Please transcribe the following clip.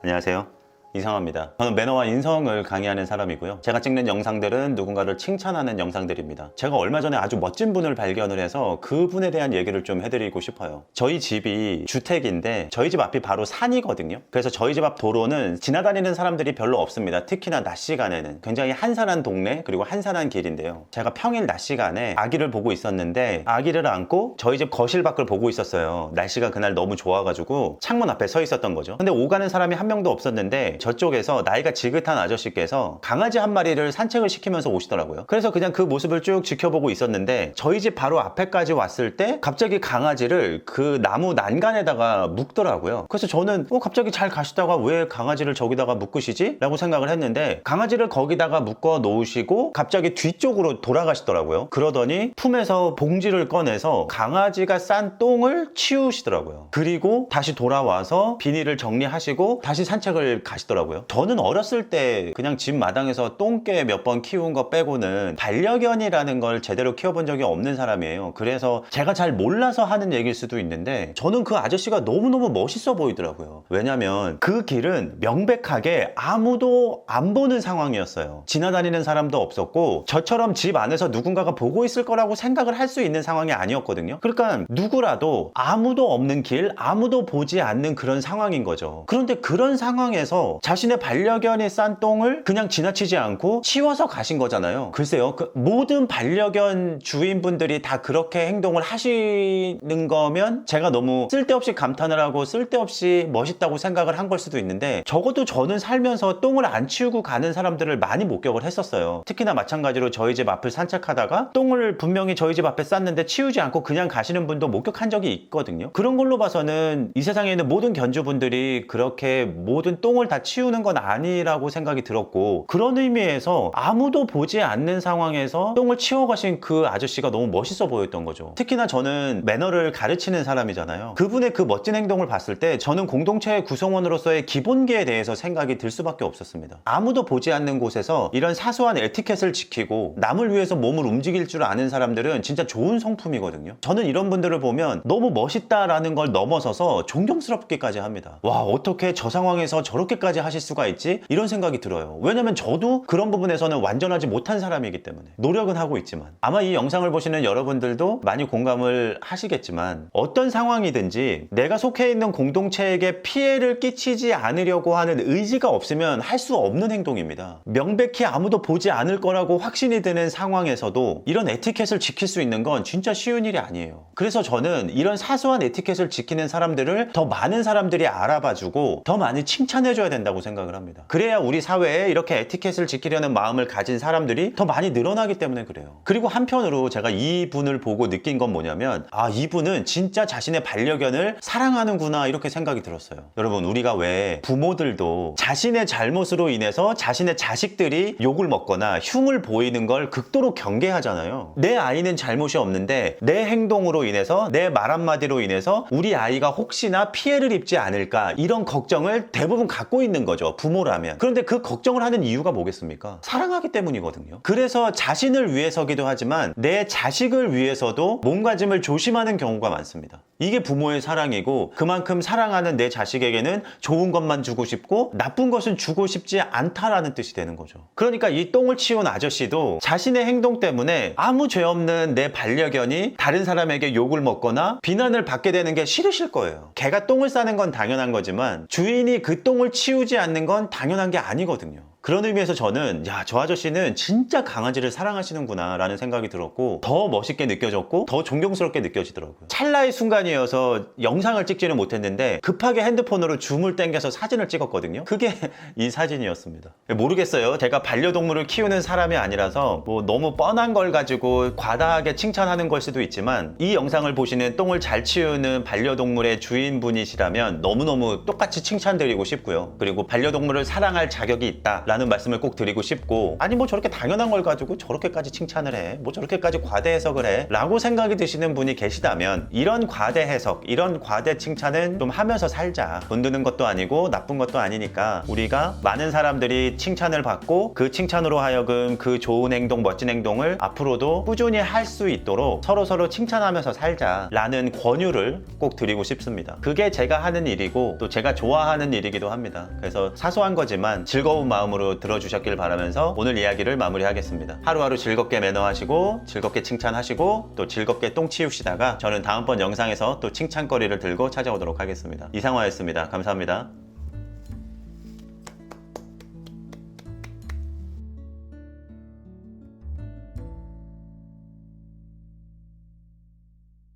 안녕하세요. 이상화입니다. 저는 매너와 인성을 강의하는 사람이고요. 제가 찍는 영상들은 누군가를 칭찬하는 영상들입니다. 제가 얼마 전에 아주 멋진 분을 발견을 해서 그분에 대한 얘기를 좀 해드리고 싶어요. 저희 집이 주택인데 저희 집 앞이 바로 산이거든요. 그래서 저희 집 앞 도로는 지나다니는 사람들이 별로 없습니다. 특히나 낮 시간에는 굉장히 한산한 동네 그리고 한산한 길인데요. 제가 평일 낮 시간에 아기를 보고 있었는데 아기를 안고 저희 집 거실 밖을 보고 있었어요. 날씨가 그날 너무 좋아가지고 창문 앞에 서 있었던 거죠. 근데 오가는 사람이 한 명도 없었는데 저쪽에서 나이가 지긋한 아저씨께서 강아지 한 마리를 산책을 시키면서 오시더라고요. 그래서 그냥 그 모습을 쭉 지켜보고 있었는데 저희 집 바로 앞에까지 왔을 때 갑자기 강아지를 그 나무 난간에다가 묶더라고요. 그래서 저는 갑자기 잘 가시다가 왜 강아지를 저기다가 묶으시지? 라고 생각을 했는데 강아지를 거기다가 묶어 놓으시고 갑자기 뒤쪽으로 돌아가시더라고요. 그러더니 품에서 봉지를 꺼내서 강아지가 싼 똥을 치우시더라고요. 그리고 다시 돌아와서 비닐을 정리하시고 다시 산책을 가시더라고요. 저는 어렸을 때 그냥 집 마당에서 똥개 몇 번 키운 거 빼고는 반려견이라는 걸 제대로 키워본 적이 없는 사람이에요. 그래서 제가 잘 몰라서 하는 얘기일 수도 있는데 저는 그 아저씨가 너무너무 멋있어 보이더라고요. 왜냐면 그 길은 명백하게 아무도 안 보는 상황이었어요. 지나다니는 사람도 없었고 저처럼 집 안에서 누군가가 보고 있을 거라고 생각을 할 수 있는 상황이 아니었거든요. 그러니까 누구라도 아무도 없는 길, 아무도 보지 않는 그런 상황인 거죠. 그런데 그런 상황에서 자신의 반려견이 싼 똥을 그냥 지나치지 않고 치워서 가신 거잖아요. 글쎄요, 모든 반려견 주인분들이 다 그렇게 행동을 하시는 거면 제가 너무 쓸데없이 감탄을 하고 쓸데없이 멋있다고 생각을 한 걸 수도 있는데 적어도 저는 살면서 똥을 안 치우고 가는 사람들을 많이 목격을 했었어요. 특히나 마찬가지로 저희 집 앞을 산책하다가 똥을 분명히 저희 집 앞에 쌌는데 치우지 않고 그냥 가시는 분도 목격한 적이 있거든요. 그런 걸로 봐서는 이 세상에 있는 모든 견주분들이 그렇게 모든 똥을 다 치우는 건 아니라고 생각이 들었고 그런 의미에서 아무도 보지 않는 상황에서 똥을 치워가신 그 아저씨가 너무 멋있어 보였던 거죠. 특히나 저는 매너를 가르치는 사람이잖아요. 그분의 그 멋진 행동을 봤을 때 저는 공동체의 구성원으로서의 기본기에 대해서 생각이 들 수밖에 없었습니다. 아무도 보지 않는 곳에서 이런 사소한 에티켓을 지키고 남을 위해서 몸을 움직일 줄 아는 사람들은 진짜 좋은 성품이거든요. 저는 이런 분들을 보면 너무 멋있다라는 걸 넘어서서 존경스럽기까지 합니다. 와, 어떻게 저 상황에서 저렇게까지 하실 수가 있지? 이런 생각이 들어요. 왜냐면 저도 그런 부분에서는 완전하지 못한 사람이기 때문에 노력은 하고 있지만 아마 이 영상을 보시는 여러분들도 많이 공감을 하시겠지만 어떤 상황이든지 내가 속해 있는 공동체에게 피해를 끼치지 않으려고 하는 의지가 없으면 할 수 없는 행동입니다. 명백히 아무도 보지 않을 거라고 확신이 드는 상황에서도 이런 에티켓을 지킬 수 있는 건 진짜 쉬운 일이 아니에요. 그래서 저는 이런 사소한 에티켓을 지키는 사람들을 더 많은 사람들이 알아봐주고 더 많이 칭찬해줘야 된다고 생각을 합니다. 그래야 우리 사회에 이렇게 에티켓을 지키려는 마음을 가진 사람들이 더 많이 늘어나기 때문에 그래요. 그리고 한편으로 제가 이분을 보고 느낀 건 뭐냐면 이분은 진짜 자신의 반려견을 사랑하는구나 이렇게 생각이 들었어요. 여러분, 우리가 왜 부모들도 자신의 잘못으로 인해서 자신의 자식들이 욕을 먹거나 흉을 보이는 걸 극도로 경계하잖아요. 내 아이는 잘못이 없는데 내 행동으로 인해서 내 말 한마디로 인해서 우리 아이가 혹시나 피해를 입지 않을까 이런 걱정을 대부분 갖고 있는 거죠, 부모라면. 그런데 그 걱정을 하는 이유가 뭐겠습니까? 사랑하기 때문이거든요. 그래서 자신을 위해서기도 하지만 내 자식을 위해서도 몸가짐을 조심하는 경우가 많습니다. 이게 부모의 사랑이고 그만큼 사랑하는 내 자식에게는 좋은 것만 주고 싶고 나쁜 것은 주고 싶지 않다라는 뜻이 되는 거죠. 그러니까 이 똥을 치운 아저씨도 자신의 행동 때문에 아무 죄 없는 내 반려견이 다른 사람에게 욕을 먹거나 비난을 받게 되는 게 싫으실 거예요. 개가 똥을 싸는 건 당연한 거지만 주인이 그 똥을 치우지 않는 건 당연한 게 아니거든요. 그런 의미에서 저는 저 아저씨는 진짜 강아지를 사랑하시는구나 라는 생각이 들었고 더 멋있게 느껴졌고 더 존경스럽게 느껴지더라고요. 찰나의 순간이어서 영상을 찍지는 못했는데 급하게 핸드폰으로 줌을 당겨서 사진을 찍었거든요. 그게 이 사진이었습니다. 모르겠어요. 제가 반려동물을 키우는 사람이 아니라서 너무 뻔한 걸 가지고 과다하게 칭찬하는 걸 수도 있지만 이 영상을 보시는 똥을 잘 치우는 반려동물의 주인분이시라면 너무너무 똑같이 칭찬드리고 싶고요. 그리고 반려동물을 사랑할 자격이 있다 라는 말씀을 꼭 드리고 싶고, 아니 뭐 저렇게 당연한 걸 가지고 저렇게까지 칭찬을 해, 뭐 저렇게까지 과대 해석을 해 라고 생각이 드시는 분이 계시다면, 이런 과대 해석, 이런 과대 칭찬은 좀 하면서 살자. 돈 드는 것도 아니고 나쁜 것도 아니니까 우리가 많은 사람들이 칭찬을 받고 그 칭찬으로 하여금 그 좋은 행동, 멋진 행동을 앞으로도 꾸준히 할 수 있도록 서로 칭찬하면서 살자 라는 권유를 꼭 드리고 싶습니다. 그게 제가 하는 일이고 또 제가 좋아하는 일이기도 합니다. 그래서 사소한 거지만 즐거운 마음으로 들어주셨길 바라면서 오늘 이야기를 마무리하겠습니다. 하루하루 즐겁게 매너하시고 즐겁게 칭찬하시고 또 즐겁게 똥 치우시다가 저는 다음번 영상에서 또 칭찬거리를 들고 찾아오도록 하겠습니다. 이상화였습니다. 감사합니다.